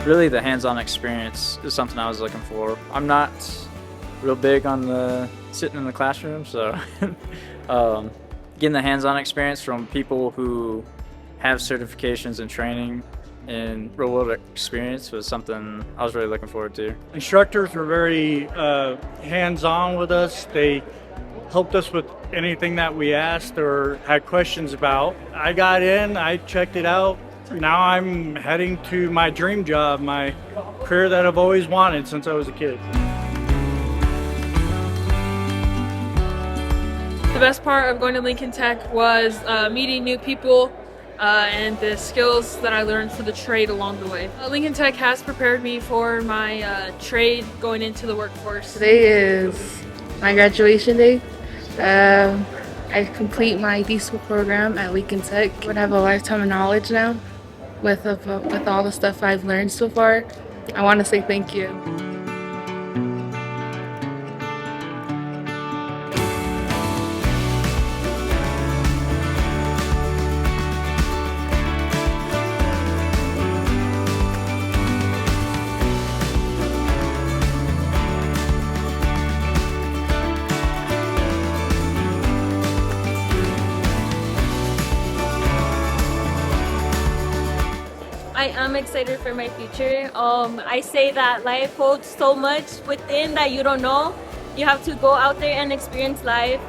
Really, the hands-on experience is something I was looking for. I'm not real big on the sitting in the classroom, so getting the hands-on experience from people who have certifications and training and real-world experience was something I was really looking forward to. Instructors were very hands-on with us. They helped us with anything that we asked or had questions about. I got in, I checked it out. Now I'm heading to my dream job, my career that I've always wanted since I was a kid. The best part of going to Lincoln Tech was meeting new people and the skills that I learned for the trade along the way. Lincoln Tech has prepared me for my trade going into the workforce. Today is my graduation day. I complete my diesel program at Lincoln Tech. I would have a lifetime of knowledge now with all the stuff I've learned so far. I want to say thank you. I am excited for my future. I say that life holds so much within that you don't know. You have to go out there and experience life.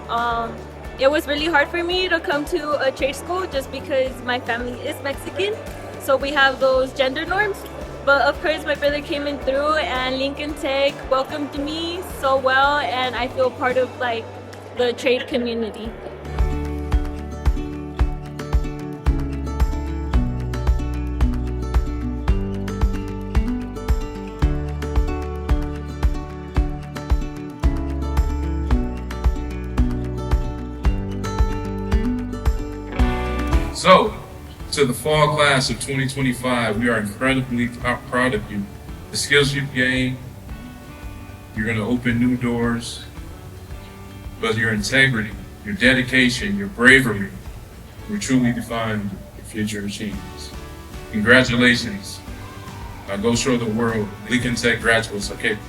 It was really hard for me to come to a trade school just because my family is Mexican. So we have those gender norms. But of course my brother came in through and Lincoln Tech welcomed me so well, and I feel part of like the trade community. So, to the fall class of 2025, we are incredibly proud of you. The skills you've gained, you're going to open new doors, but your integrity, your dedication, your bravery will truly define your future achievements. Congratulations. Now go show the world Lincoln Tech graduates are capable.